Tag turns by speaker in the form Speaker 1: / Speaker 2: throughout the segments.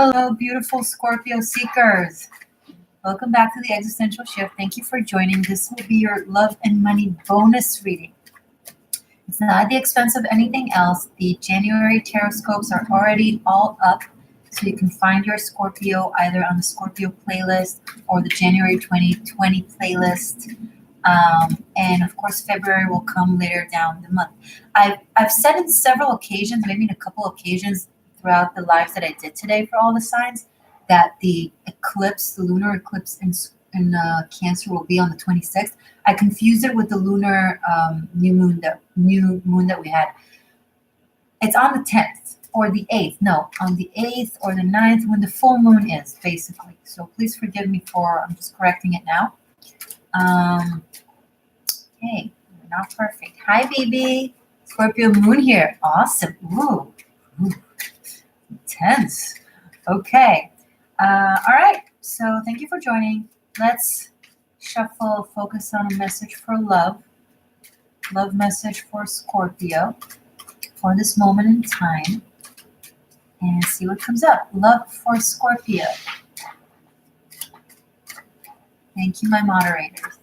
Speaker 1: Hello, beautiful Scorpio seekers. Welcome back to the Existential Shift. Thank you for joining. This will be your love and money bonus reading. It's not at the expense of anything else. The January tarot scopes are already all up, so you can find your Scorpio either on the Scorpio playlist or the January 2020 playlist. And of course, February will come later down the month. I've said in several occasions, maybe in a couple occasions, throughout the lives that I did today for all the signs, that the eclipse, the lunar eclipse in Cancer will be on the 26th. I confused it with the lunar new moon that we had. It's on the 10th or the 8th. No, on the 8th or the 9th when the full moon is, basically. So please forgive me I'm just correcting it now. Hey, we're not perfect. Hi, baby. Scorpio moon here. Awesome. Ooh. Intense. Okay. All right. So thank you for joining. Let's shuffle, focus on a message for love. Love message for Scorpio for this moment in time. And see what comes up. Love for Scorpio. Thank you, my moderators.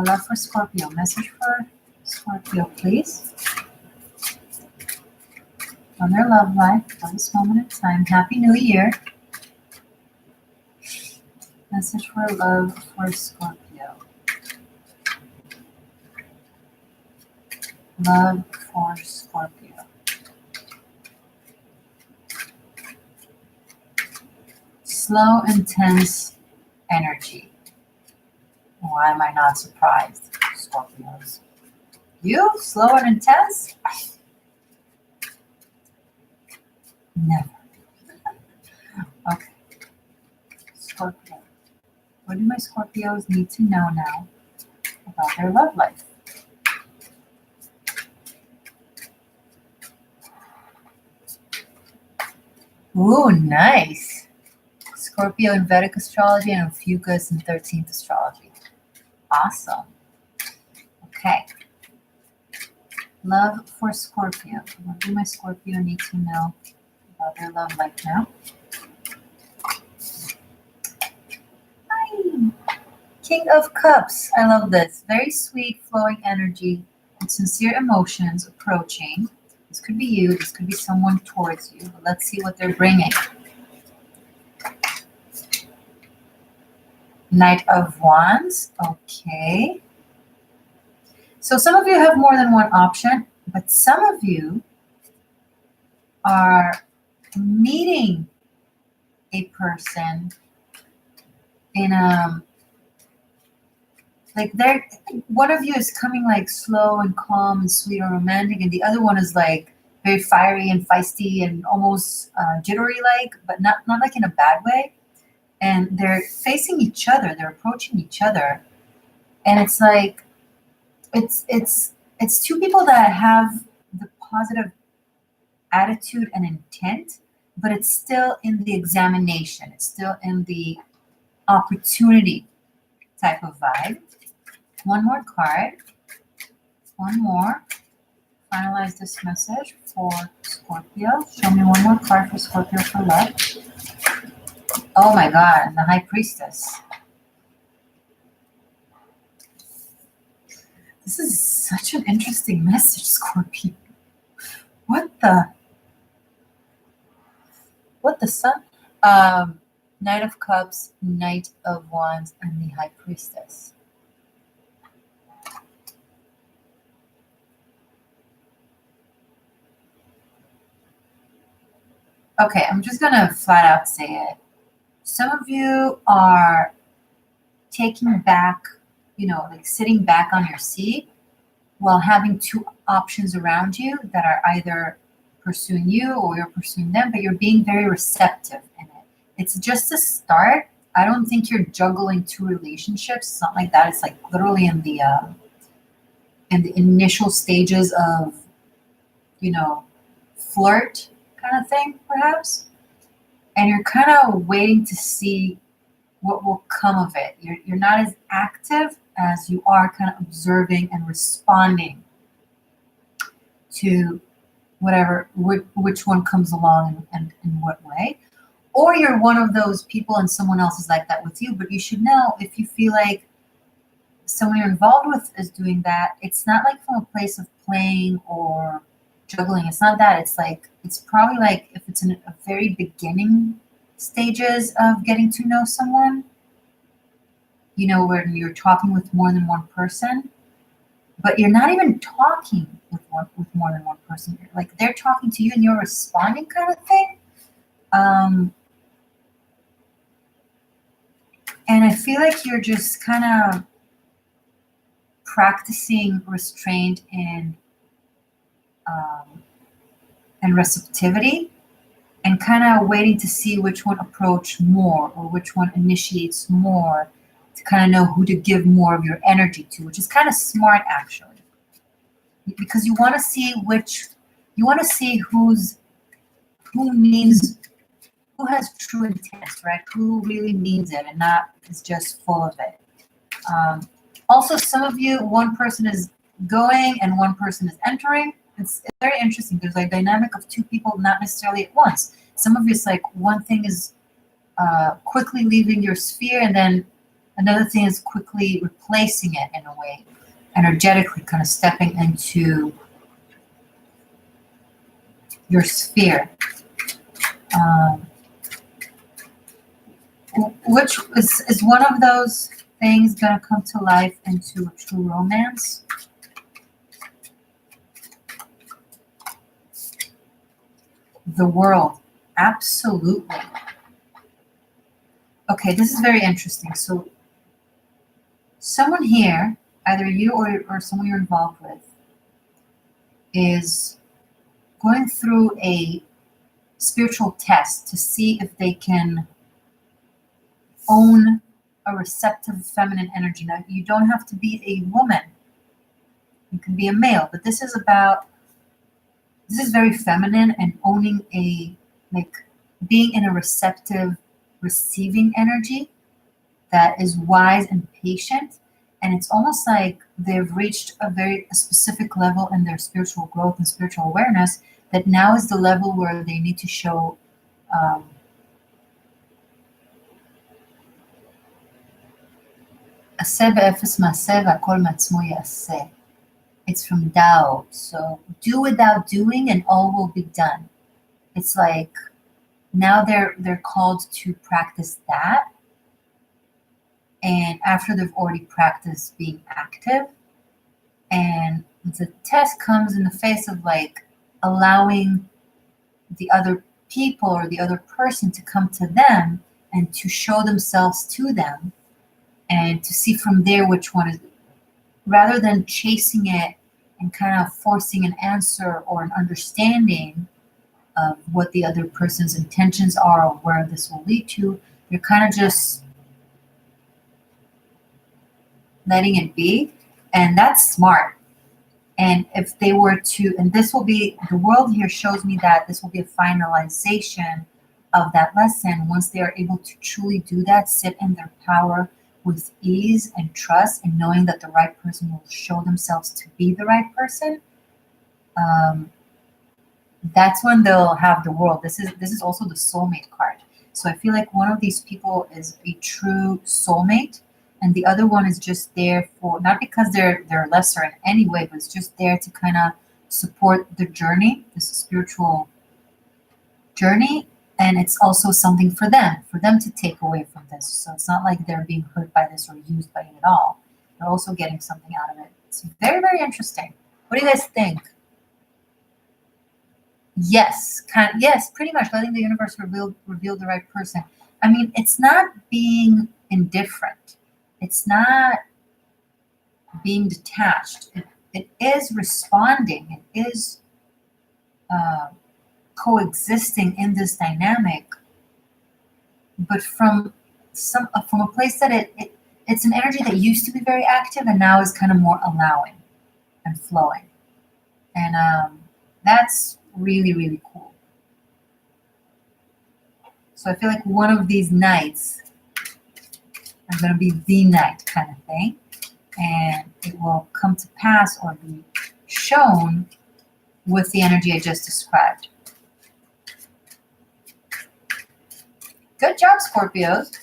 Speaker 1: Love for Scorpio. Message for Scorpio, please. On their love life for this moment in time. Happy New Year. Message for love for Scorpio. Love for Scorpio. Slow, intense energy. Why am I not surprised, Scorpios? You? Slow and intense? Never. Okay. Scorpio. What do my Scorpios need to know now about their love life? Ooh, nice. Scorpio in Vedic astrology and Fucus in 13th astrology. Awesome. Okay. Love for Scorpio. What do my Scorpio need to know about their love life now? Hi. King of Cups. I love this. Very sweet, flowing energy and sincere emotions approaching. This could be you. This could be someone towards you. But let's see what they're bringing. Knight of Wands. Okay. So some of you have more than one option, but some of you are meeting a person in one of you is coming like slow and calm and sweet and romantic, and the other one is like very fiery and feisty and almost jittery like, but not like in a bad way. And they're facing each other, they're approaching each other, and it's like it's two people that have the positive attitude and intent, but it's still in the examination, it's still in the opportunity type of vibe. One more card. One more. Finalize this message for Scorpio. Show me one more card for Scorpio for love. Oh my God, the High Priestess. This is such an interesting message, Scorpio. What the sun? Knight of Cups, Knight of Wands, and the High Priestess. Okay, I'm just gonna flat out say it. Some of you are taking back, like sitting back on your seat while having two options around you that are either pursuing you or you're pursuing them, but you're being very receptive in it. It's just a start. I don't think you're juggling two relationships. It's not like that. It's like literally in the initial stages of, flirt kind of thing, perhaps. And you're kind of waiting to see what will come of it. You're not as active as you are kind of observing and responding to whatever, which one comes along and in what way. or you're one of those people and someone else is like that with you. But you should know, if you feel like someone you're involved with is doing that, it's not like from a place of playing or juggling. It's not that. It's like, it's probably like if it's in a very beginning stages of getting to know someone, you know, when you're talking with more than one person, but you're not even talking with more than one person. Like they're talking to you and you're responding, kind of thing. And I feel like you're just kind of practicing restraint and receptivity, and kind of waiting to see which one approach more or which one initiates more, to kind of know who to give more of your energy to, which is kind of smart actually, because you want to see who has true intent, right? Who really means it and not is just full of it. Also, some of you, one person is going and one person is entering. It's very interesting. There's like a dynamic of two people, not necessarily at once. Some of you, it's like one thing is quickly leaving your sphere, and then another thing is quickly replacing it in a way, energetically kind of stepping into your sphere. Which is one of those things going to come to life into a true romance? The World. Absolutely. Okay, this is very interesting. So someone here, either you or someone you're involved with, is going through a spiritual test to see if they can own a receptive feminine energy. Now, you don't have to be a woman. You can be a male, but this is very feminine, and owning being in a receptive, receiving energy that is wise and patient. And it's almost like they've reached a specific level in their spiritual growth and spiritual awareness, that now is the level where they need to show it's from Tao. So do without doing and all will be done. It's like now they're called to practice that. And after they've already practiced being active, and the test comes in the face of like allowing the other people or the other person to come to them and to show themselves to them, and to see from there which one is, rather than chasing it and kind of forcing an answer or an understanding of what the other person's intentions are or where this will lead to. They're kind of just letting it be, and that's smart. And if they were to, and this will be, the world here shows me that this will be a finalization of that lesson once they are able to truly do that, sit in their power with ease and trust, and knowing that the right person will show themselves to be the right person. That's when they'll have the world. This is also the soulmate card. So I feel like one of these people is a true soulmate, and the other one is just there for, not because they're lesser in any way, but it's just there to kind of support the journey, this spiritual journey. And it's also something for them to take away from this. So it's not like they're being hurt by this or used by it at all. They're also getting something out of it. It's very, very interesting. What do you guys think? Yes, yes, pretty much letting the universe reveal the right person. I mean, it's not being indifferent. It's not being detached. It is responding. It is coexisting in this dynamic, but from a place that it's an energy that used to be very active and now is kind of more allowing and flowing, and that's really, really cool. So I feel like one of these nights are going to be the night kind of thing, and it will come to pass or be shown with the energy I just described. Good job, Scorpios.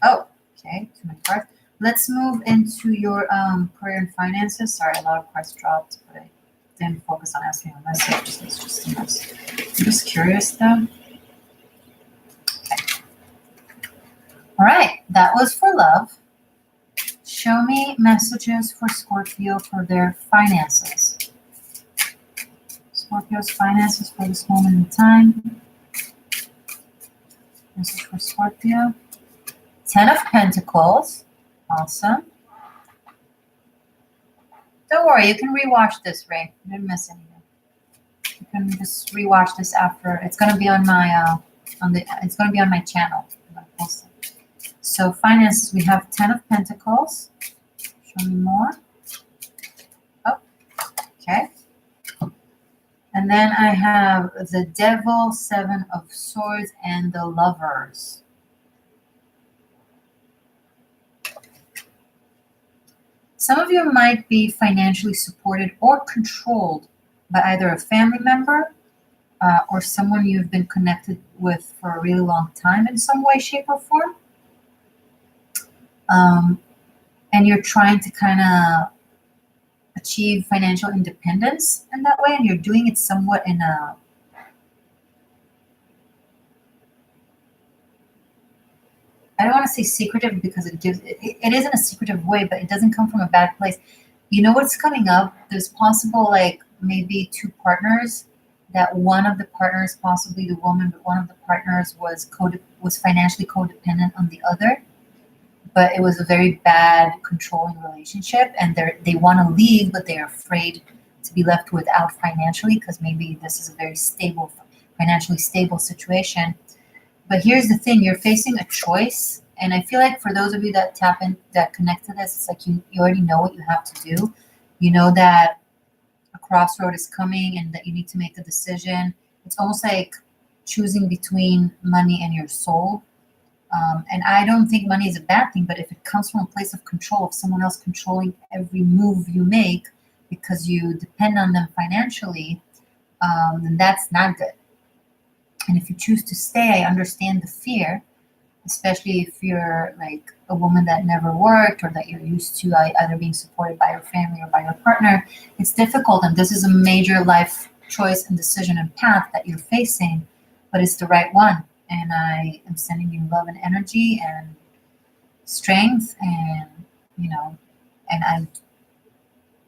Speaker 1: Oh, okay. Too many cards. Let's move into your career and finances. Sorry, a lot of cards dropped, but I didn't focus on asking a message. It's just a mess. I'm just curious, though. Okay. All right. That was for love. Show me messages for Scorpio for their finances. Scorpio's finances for this moment in time. Message for Scorpio. 10 of Pentacles. Awesome. Don't worry, you can rewatch this, Ray. You didn't miss anything. You can just rewatch this after. It's gonna be on my it's gonna be on my channel. I'm gonna post it. So finances, we have 10 of Pentacles. Show me more. Oh, okay. And then I have the Devil, 7 of Swords, and the Lovers. Some of you might be financially supported or controlled by either a family member or someone you've been connected with for a really long time in some way, shape, or form. And you're trying to kind of achieve financial independence in that way, and you're doing it somewhat in a I don't want to say secretive because it isn't a secretive way, but it doesn't come from a bad place. You know what's coming up? There's possible like maybe 2 partners, that one of the partners, possibly the woman, but one of the partners was financially codependent on the other. But it was a very bad controlling relationship, and they want to leave, but they're afraid to be left without financially, because maybe this is a very stable, financially stable situation. But here's the thing, you're facing a choice. And I feel like for those of you that tap in, that connect to this, it's like you already know what you have to do. You know that a crossroad is coming and that you need to make a decision. It's almost like choosing between money and your soul. And I don't think money is a bad thing, but if it comes from a place of control, of someone else controlling every move you make because you depend on them financially, then that's not good. And if you choose to stay, I understand the fear, especially if you're like a woman that never worked or that you're used to either being supported by your family or by your partner. It's difficult, and this is a major life choice and decision and path that you're facing, but it's the right one. And I am sending you love and energy and strength, and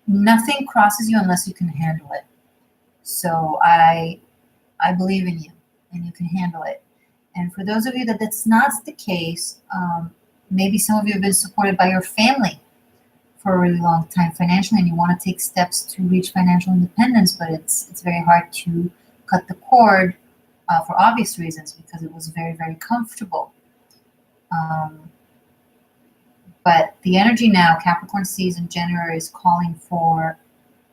Speaker 1: nothing crosses you unless you can handle it. So I believe in you, and you can handle it. And for those of you that that's not the case, maybe some of you have been supported by your family for a really long time financially, and you want to take steps to reach financial independence, but it's very hard to cut the cord for obvious reasons, because it was very, very comfortable. But the energy now, Capricorn season, January, is calling for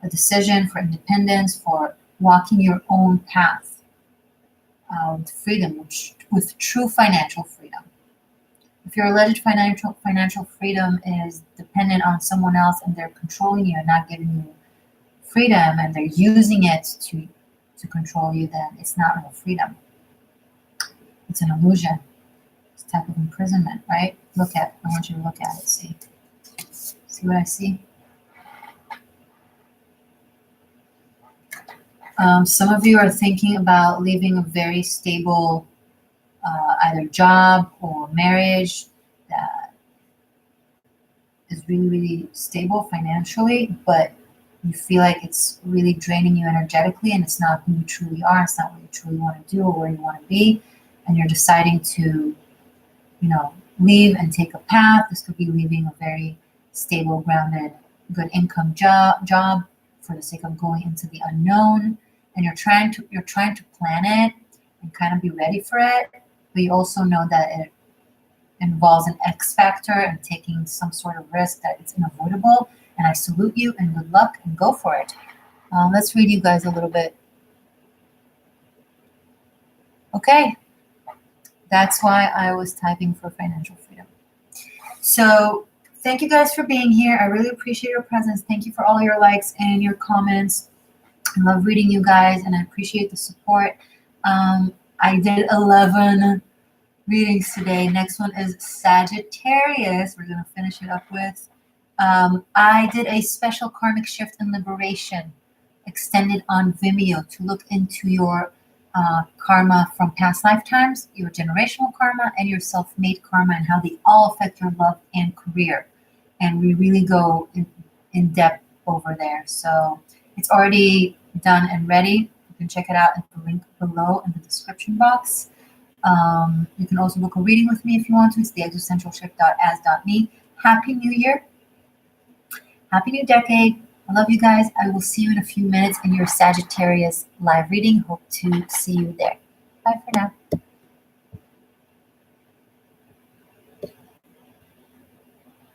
Speaker 1: a decision, for independence, for walking your own path with freedom, with true financial freedom. If your alleged financial freedom is dependent on someone else and they're controlling you and not giving you freedom, and they're using it to control you, then it's not real freedom. It's an illusion. It's a type of imprisonment, right? I want you to look at it, see what I see? Some of you are thinking about leaving a very stable either job or marriage that is really, really stable financially, but you feel like it's really draining you energetically, and it's not who you truly are. It's not what you truly want to do or where you want to be. And you're deciding to, leave and take a path. This could be leaving a very stable, grounded, good income job for the sake of going into the unknown. And you're trying to plan it and kind of be ready for it. But you also know that it involves an X factor and taking some sort of risk that it's unavoidable. And I salute you and good luck, and go for it. Let's read you guys a little bit. Okay. That's why I was typing for financial freedom. So thank you guys for being here. I really appreciate your presence. Thank you for all your likes and your comments. I love reading you guys, and I appreciate the support. I did 11 readings today. Next one is Sagittarius. We're going to finish it up with. I did a special karmic shift and liberation extended on Vimeo to look into your karma from past lifetimes, your generational karma, and your self-made karma, and how they all affect your love and career. And we really go in depth over there. So it's already done and ready. You can check it out at the link below in the description box. You can also book a reading with me if you want to. It's the existentialshift.as.me. Happy New Year. Happy New Decade. I love you guys. I will see you in a few minutes in your Sagittarius live reading. Hope to see you there. Bye for now.